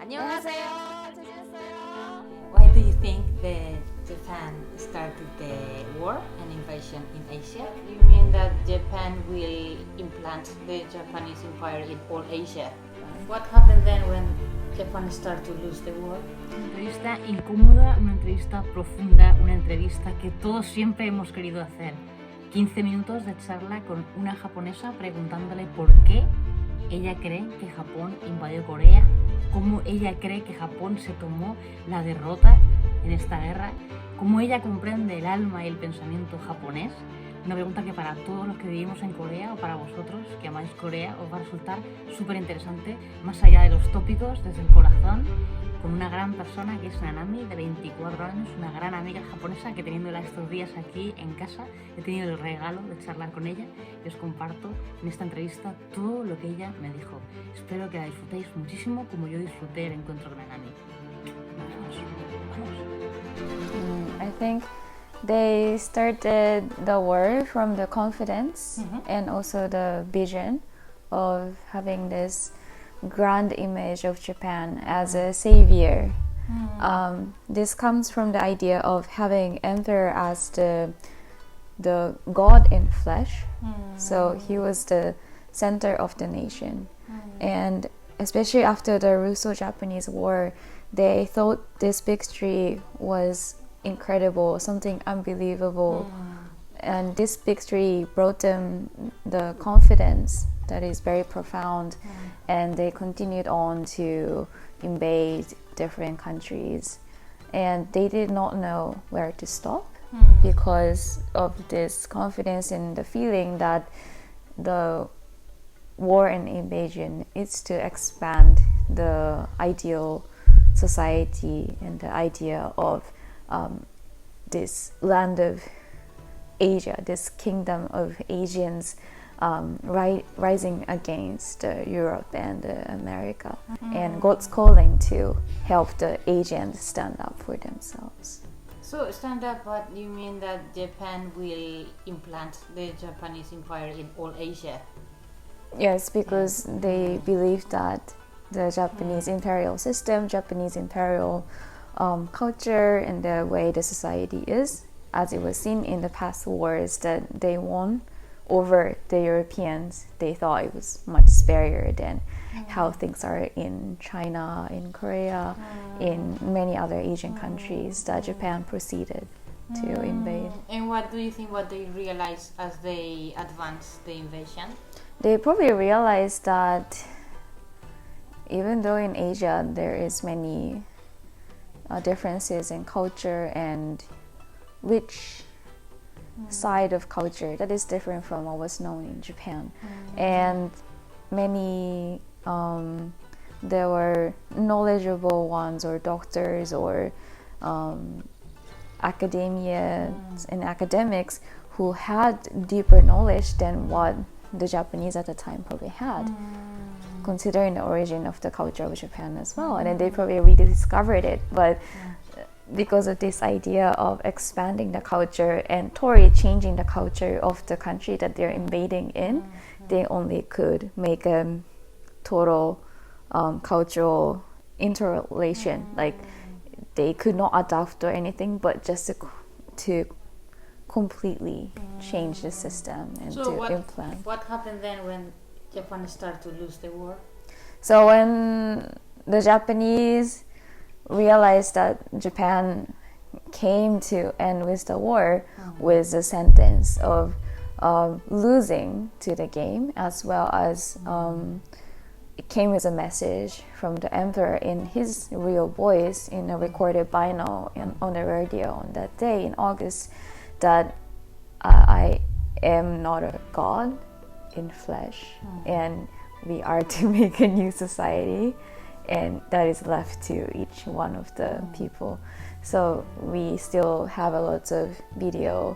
안녕하세요. Why do you think Japan started the war and invasion in Asia? You mean that Japan will implant the Japanese empire in all Asia? What happened then when Japan started to lose the war? Una entrevista incómoda, una entrevista profunda, una entrevista que todos siempre hemos querido hacer. 15 minutos de charla con una japonesa preguntándole por qué ella cree que Japón invadió Corea, cómo ella cree que Japón se tomó la derrota en esta guerra, cómo ella comprende el alma y el pensamiento japonés. Una pregunta que para todos los que vivimos en Corea o para vosotros que amáis Corea os va a resultar súper interesante, más allá de los tópicos, desde el corazón, con una gran persona que es Nanami, de 24 años, una gran amiga japonesa que teniéndola estos días aquí en casa he tenido el regalo de charlar con ella y os comparto en esta entrevista todo lo que ella me dijo. Espero que la disfrutéis muchísimo como yo disfruté el encuentro con Nanami. Vamos. I think they started the war from the confidence and also the vision of having this grand image of Japan as a savior. This comes from the idea of having emperor as the god in flesh. So he was the center of the nation. And especially after the Russo-Japanese War, they thought this victory was incredible, something unbelievable. And this victory brought them the confidence that is very profound, and they continued on to invade different countries, and they did not know where to stop because of this confidence and the feeling that the war and invasion is to expand the ideal society and the idea of this land of Asia, this kingdom of Asians rising against Europe and America, and God's calling to help the Asians stand up for themselves. So stand up, but you mean that Japan will implant the Japanese empire in all Asia? Yes, because they believe that the Japanese imperial system, Japanese imperial culture, and the way the society is, as it was seen in the past wars that they won over the Europeans, they thought it was much superior than how things are in China, in Korea, in many other Asian countries that Japan proceeded to invade. And what do you think what they realized as they advanced the invasion? They probably realized that even though in Asia there is many differences in culture and rich side of culture that is different from what was known in Japan, and many there were knowledgeable ones or doctors or academians and academics who had deeper knowledge than what the Japanese at the time probably had, considering the origin of the culture of Japan as well. And then they probably rediscovered it, but because of this idea of expanding the culture and totally changing the culture of the country that they're invading in, they only could make a total cultural interrelation. Like they could not adapt or anything, but just to completely change the system and So to implant. what happened then when Japan started to lose the war? So when the Japanese realized that Japan came to end with the war with a sentence of losing to the game, as well as it came with a message from the emperor in his real voice in a recorded vinyl on the radio on that day in August, that I am not a god in flesh, and we are to make a new society, and that is left to each one of the people. So we still have a lot of video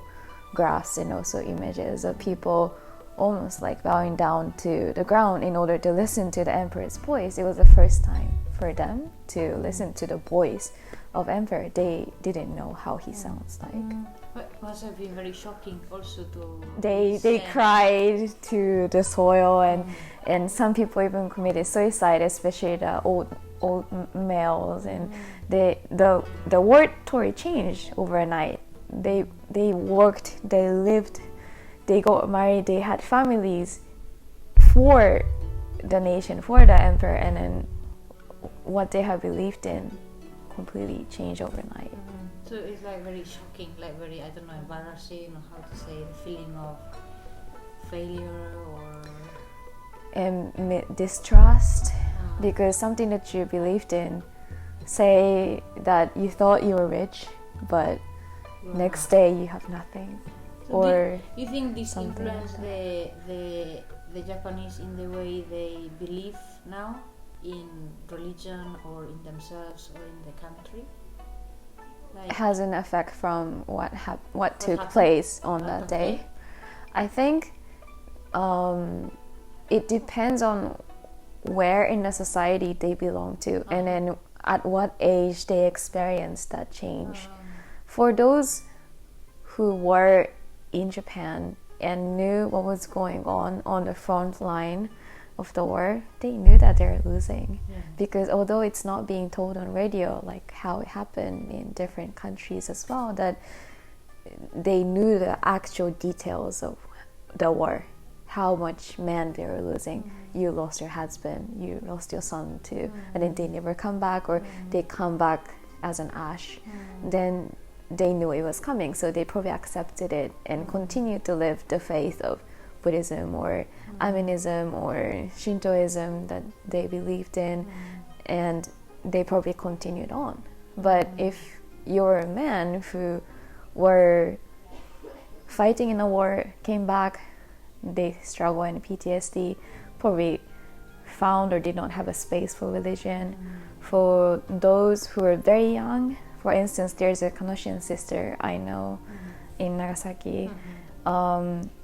graphs and also images of people almost like bowing down to the ground in order to listen to the emperor's voice. It was the first time for them to listen to the voice of emperor. They didn't know how he sounds like. But must have been very shocking also to They cried to the soil, and some people even committed suicide, especially the old males, and the world story changed overnight. They worked, they lived, they got married, they had families for the nation, for the emperor, and then what they have believed in completely changed overnight. So it's like very shocking, like very, I don't know, embarrassing, or how to say, the feeling of failure or And distrust, because something that you believed in, say that you thought you were rich, but next day you have nothing. So Or do you think this something influenced the Japanese in the way they believe now in religion or in themselves or in the country? Like, has an effect from what took happened? place on that Okay. day. I think it depends on where in the society they belong to, and then at what age they experienced that change. For those who were in Japan and knew what was going on the front line of the war, they knew that they were losing. Because although it's not being told on radio, like how it happened in different countries as well, that they knew the actual details of the war, how much men they were losing. You lost your husband, you lost your son too, and then they never come back, or they come back as an ash. Then they knew it was coming, so they probably accepted it and continued to live the faith of Buddhism or Aminism or Shintoism that they believed in, and they probably continued on. But if you're a man who were fighting in a war, came back, they struggle in PTSD, probably found or did not have a space for religion. For those who are very young, for instance, there's a Kanoshin sister I know in Nagasaki.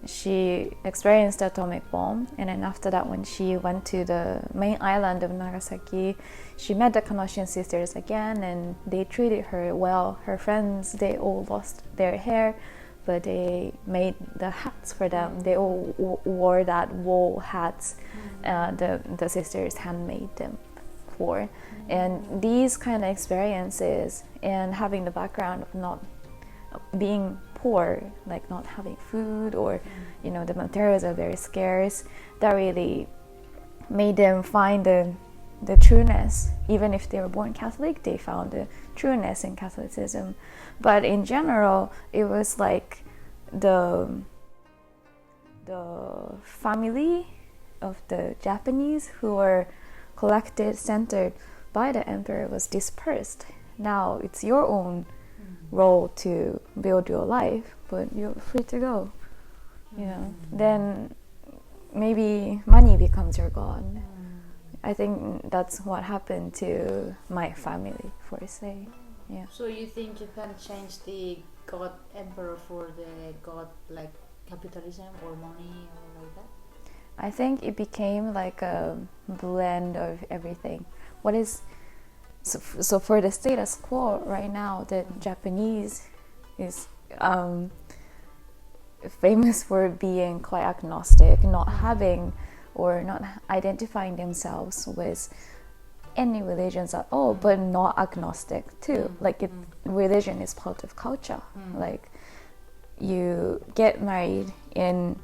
She experienced the atomic bomb, and then after that, when she went to the main island of Nagasaki, she met the Kanoshin sisters again, and they treated her well. Her friends, they all lost their hair, but they made the hats for them. They all wore that wool hats. The sisters handmade them for. And these kind of experiences, and having the background of not being poor, like not having food, or the materials are very scarce, that really made them find the trueness. Even if they were born Catholic, they found the trueness in Catholicism. But in general, it was like the family of the Japanese who were collected, centered by the emperor was dispersed. Now it's your own role to build your life, but you're free to go. Then maybe money becomes your god. I think that's what happened to my family, for say. Yeah. So you think Japan changed the god emperor for the god like capitalism or money or like that? I think it became like a blend of everything. So for the status quo right now, the Japanese is famous for being quite agnostic, not having or not identifying themselves with any religions at all, but not agnostic too. Like religion is part of culture. Like you get married in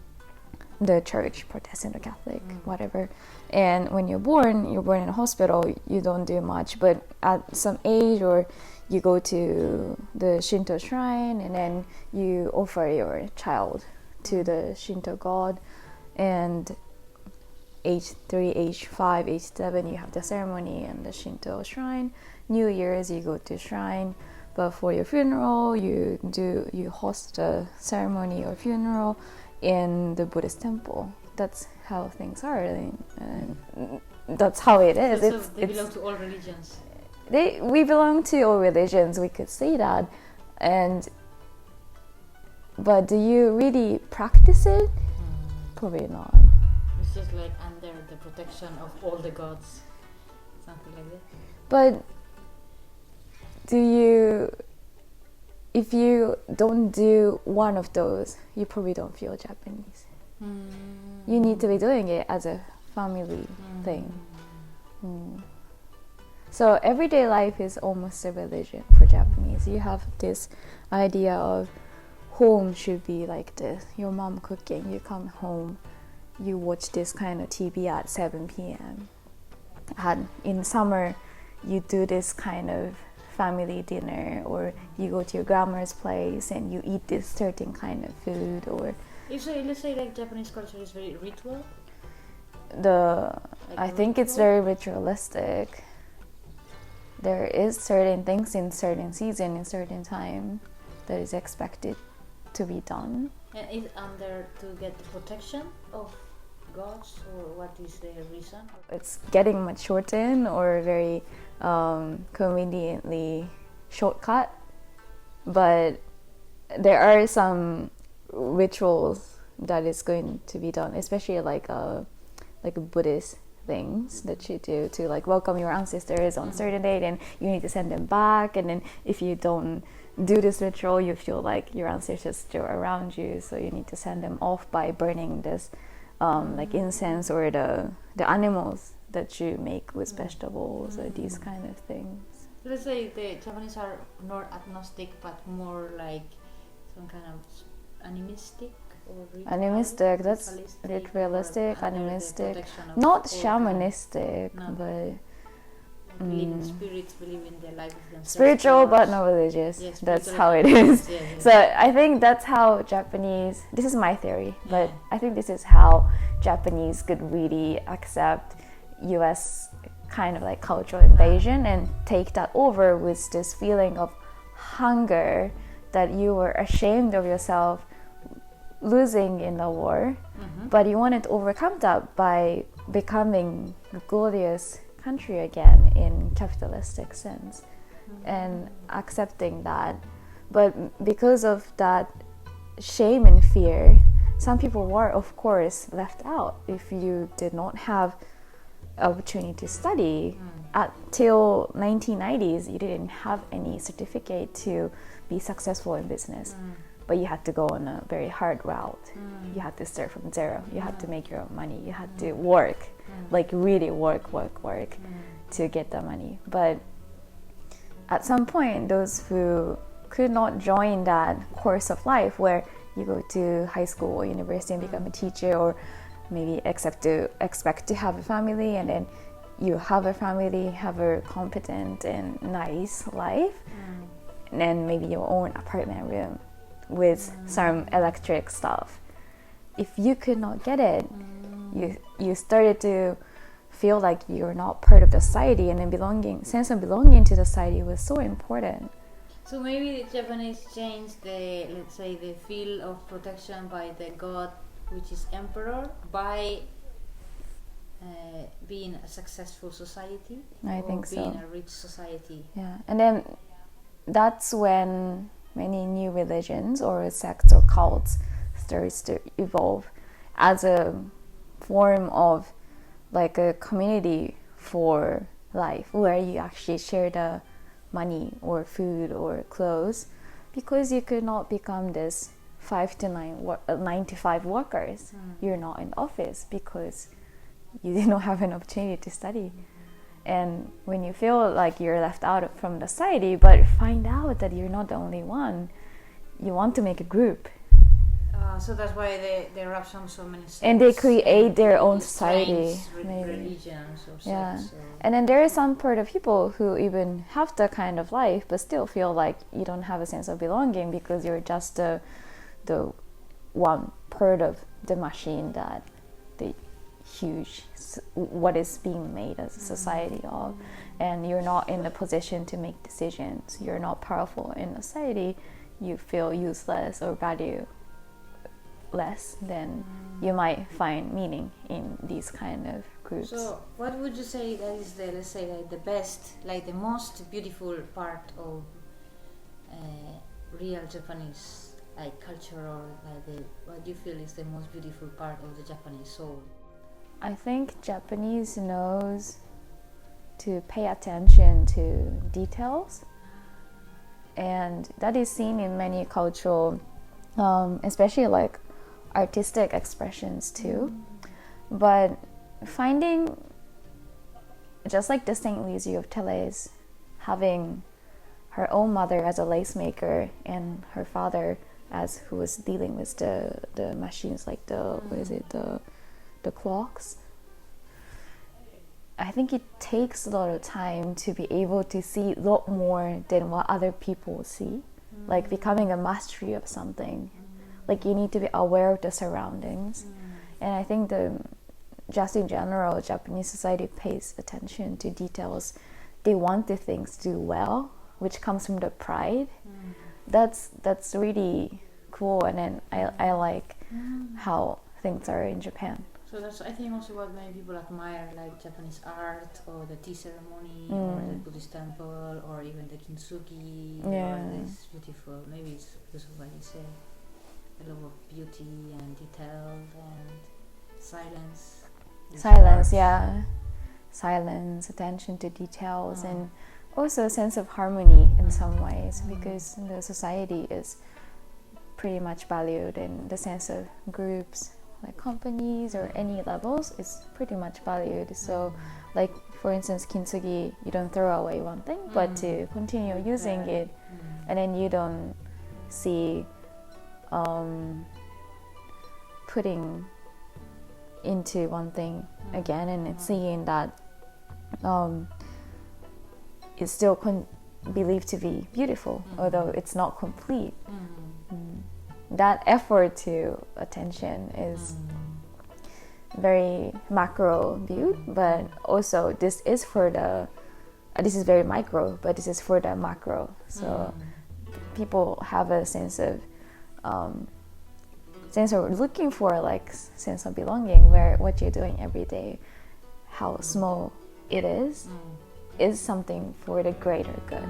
the church, Protestant or Catholic, whatever. And when you're born in a hospital, you don't do much. But at some age, or you go to the Shinto shrine, and then you offer your child to the Shinto god. And age 3, age 5, age 7, you have the ceremony in the Shinto shrine. New Year's, you go to shrine. But for your funeral, you host a ceremony or funeral in the Buddhist temple. That's how things are. That's how it is. So they belong to all religions. We belong to all religions. We could say that. But do you really practice it? Mm. Probably not. It's just like under the protection of all the gods. something like that. But if you don't do one of those, you probably don't feel Japanese. You need to be doing it as a family thing. So everyday life is almost a religion for Japanese. You have this idea of home should be like this. Your mom cooking, you come home, you watch this kind of TV at 7 p.m. And in summer, you do this kind of family dinner, or you go to your grandma's place and you eat this certain kind of food. Or let's say like Japanese culture is very ritual. I think it's very ritualistic. There is certain things in certain season, in certain time, that is expected to be done. And is under to get the protection of gods, or what is the reason? It's getting much shortened or very conveniently shortcut, but there are some rituals that is going to be done, especially like Buddhist things that you do to like welcome your ancestors on a certain date, and you need to send them back, and then if you don't do this ritual, you feel like your ancestors still around you, so you need to send them off by burning this like incense or the animals that you make with vegetables or these kind of things. Let's say the Japanese are not agnostic, but more like some kind of animistic or ritual, Animistic, that's ritualistic, animistic, not shamanistic, No. but believe in spirits, believe in the life of themselves. spiritual but not religious. Yes, That's spiritual how it and is. religious, yeah. So I think that's how Japanese, this is my theory, but I think this is how Japanese could really accept US kind of like cultural invasion and take that over with this feeling of hunger that you were ashamed of yourself losing in the war, but you wanted to overcome that by becoming a glorious country again in capitalistic sense and accepting that. But because of that shame and fear, some people were of course left out. If you did not have opportunity to study till 1990s, you didn't have any certificate to be successful in business, but you had to go on a very hard route. You had to start from zero. You had to make your own money. You had to work, like really work to get the money. But at some point, those who could not join that course of life where you go to high school or university and become a teacher, or maybe expect to have a family, and then you have a family, have a competent and nice life, and then maybe your own apartment room with some electric stuff. If you could not get it, you started to feel like you're not part of the society, and then sense of belonging to the society was so important. So maybe the Japanese changed the, let's say, the feel of protection by the god, which is emperor, by being a successful society, I think so. Being a rich society. Yeah, and then that's when many new religions or sects or cults starts to evolve as a form of like a community for life, where you actually share the money or food or clothes, because you could not become this 5 to 9 to 5 workers. You're not in office because you did not have an opportunity to study. And when you feel like you're left out from the society, but find out that you're not the only one, you want to make a group. So that's why they erupts on so many sects. And they create their own society. Religions or Yeah. sects. And then there is some part of people who even have that kind of life, but still feel like you don't have a sense of belonging because you're just the one part of the machine that the huge what is being made as a society of, and you're not in the position to make decisions. You're not powerful in society. You feel useless or value less, then you might find meaning in these kind of groups. So what would you say that is the, let's say, like the best, like the most beautiful part of real Japanese like culture, or like what do you feel is the most beautiful part of the Japanese soul? I think Japanese knows to pay attention to details, and that is seen in many cultural, especially like artistic expressions too. But finding, just like the Saint Lucy of Teles, having her own mother as a lace maker and her father as who was dealing with the machines, like the clocks. I think it takes a lot of time to be able to see a lot more than what other people see. Like becoming a mastery of something. Like you need to be aware of the surroundings. And I think just in general, Japanese society pays attention to details. They want the things to do well, which comes from the pride. That's really cool, and then I like how things are in Japan. So that's, I think, also what many people admire, like Japanese art or the tea ceremony or the Buddhist temple or even the kintsugi. It's beautiful. Maybe it's because of what you say, a love of beauty and detail and silence. Silence, attention to details, and also a sense of harmony in some ways, because the society is pretty much valued in the sense of groups, like companies or any levels is pretty much valued. So like for instance kintsugi, you don't throw away one thing but to continue using it, and then you don't see putting into one thing again, and it's seeing that it's still believed to be beautiful, although it's not complete. That effort to attention is very macro viewed, but also this is very micro, but this is for the macro. So people have a sense of looking for like sense of belonging, where what you're doing every day, how small it is something for the greater good.